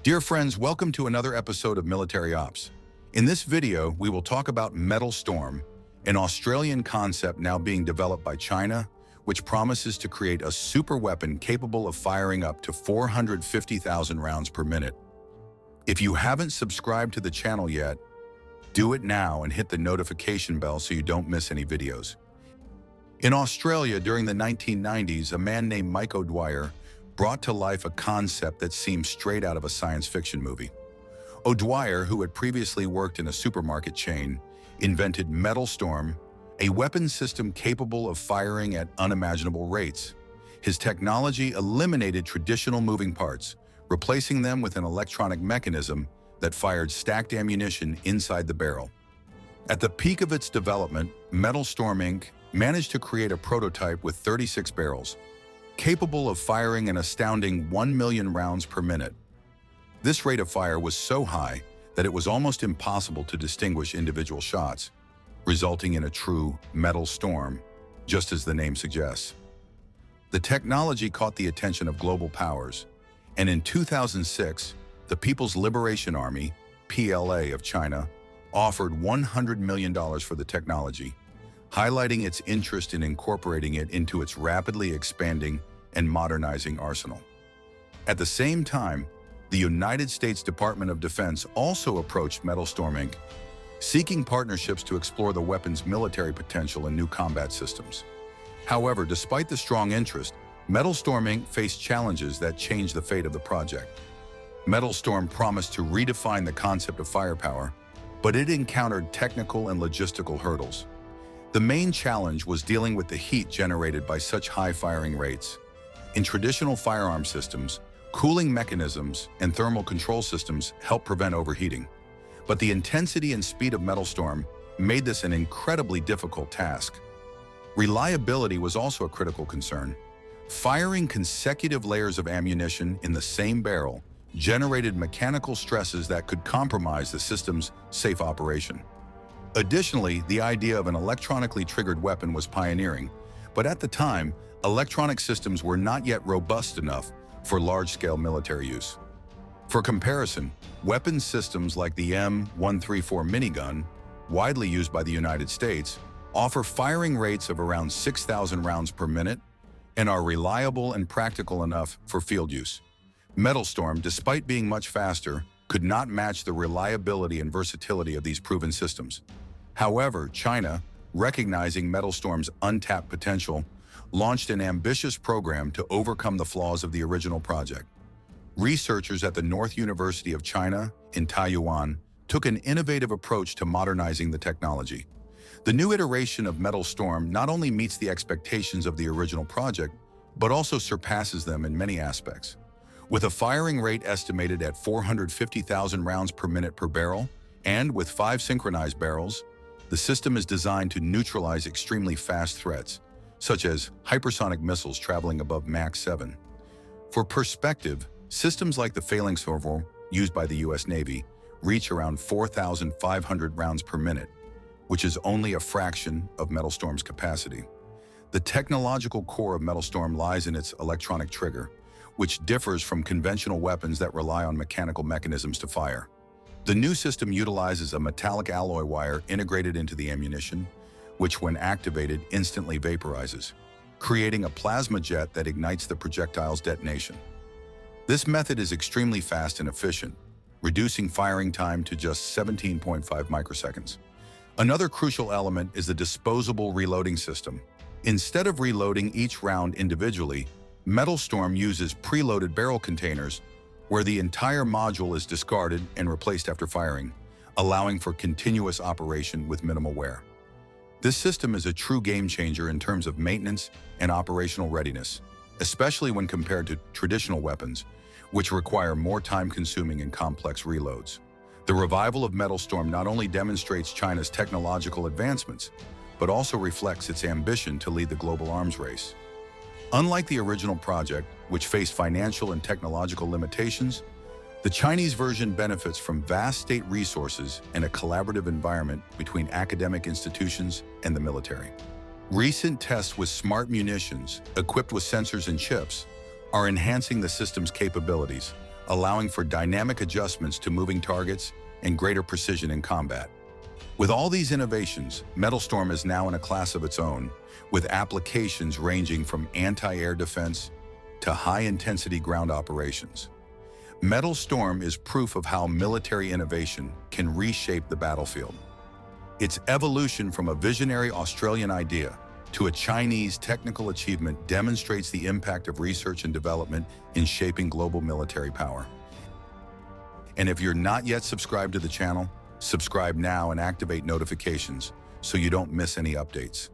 Dear friends, welcome to another episode of Military Ops. In this video, we will talk about Metal Storm, an Australian concept now being developed by China, which promises to create a super weapon capable of firing up to 450,000 rounds per minute. If you haven't subscribed to the channel yet, do it now and hit the notification bell so you don't miss any videos. In Australia during the 1990s, a man named Mike O'Dwyer brought to life a concept that seemed straight out of a science fiction movie. O'Dwyer, who had previously worked in a supermarket chain, invented Metal Storm, a weapon system capable of firing at unimaginable rates. His technology eliminated traditional moving parts, replacing them with an electronic mechanism that fired stacked ammunition inside the barrel. At the peak of its development, Metal Storm Inc. managed to create a prototype with 36 barrels, capable of firing an astounding 1 million rounds per minute. This rate of fire was so high that it was almost impossible to distinguish individual shots, resulting in a true metal storm, just as the name suggests. The technology caught the attention of global powers, and in 2006, the People's Liberation Army, PLA of China, offered $100 million for the technology, highlighting its interest in incorporating it into its rapidly expanding and modernizing arsenal. At the same time, the United States Department of Defense also approached Metal Storm Inc., seeking partnerships to explore the weapon's military potential in new combat systems. However, despite the strong interest, Metal Storm Inc. faced challenges that changed the fate of the project. Metal Storm promised to redefine the concept of firepower, but it encountered technical and logistical hurdles. The main challenge was dealing with the heat generated by such high firing rates. In traditional firearm systems, cooling mechanisms and thermal control systems help prevent overheating. But the intensity and speed of Metal Storm made this an incredibly difficult task. Reliability was also a critical concern. Firing consecutive layers of ammunition in the same barrel generated mechanical stresses that could compromise the system's safe operation. Additionally, the idea of an electronically triggered weapon was pioneering, but at the time, electronic systems were not yet robust enough for large-scale military use. For comparison, weapon systems like the M134 minigun, widely used by the United States, offer firing rates of around 6,000 rounds per minute and are reliable and practical enough for field use. Metal Storm, despite being much faster, could not match the reliability and versatility of these proven systems. However, China, recognizing Metal Storm's untapped potential, launched an ambitious program to overcome the flaws of the original project. Researchers at the North University of China in Taiyuan took an innovative approach to modernizing the technology. The new iteration of Metal Storm not only meets the expectations of the original project, but also surpasses them in many aspects. With a firing rate estimated at 450,000 rounds per minute per barrel, and with 5 synchronized barrels, the system is designed to neutralize extremely fast threats, such as hypersonic missiles traveling above Mach 7. For perspective, systems like the Phalanx Rover, used by the US Navy, reach around 4,500 rounds per minute, which is only a fraction of Metal Storm's capacity. The technological core of Metal Storm lies in its electronic trigger, which differs from conventional weapons that rely on mechanical mechanisms to fire. The new system utilizes a metallic alloy wire integrated into the ammunition, which when activated instantly vaporizes, creating a plasma jet that ignites the projectile's detonation. This method is extremely fast and efficient, reducing firing time to just 17.5 microseconds. Another crucial element is the disposable reloading system. Instead of reloading each round individually, Metal Storm uses preloaded barrel containers where the entire module is discarded and replaced after firing, allowing for continuous operation with minimal wear. This system is a true game changer in terms of maintenance and operational readiness, especially when compared to traditional weapons, which require more time-consuming and complex reloads. The revival of Metal Storm not only demonstrates China's technological advancements, but also reflects its ambition to lead the global arms race. Unlike the original project, which faced financial and technological limitations, the Chinese version benefits from vast state resources and a collaborative environment between academic institutions and the military. Recent tests with smart munitions, equipped with sensors and chips, are enhancing the system's capabilities, allowing for dynamic adjustments to moving targets and greater precision in combat. With all these innovations, MetalStorm is now in a class of its own, with applications ranging from anti-air defense to high-intensity ground operations. MetalStorm is proof of how military innovation can reshape the battlefield. Its evolution from a visionary Australian idea to a Chinese technical achievement demonstrates the impact of research and development in shaping global military power. And if you're not yet subscribed to the channel, subscribe now and activate notifications so you don't miss any updates.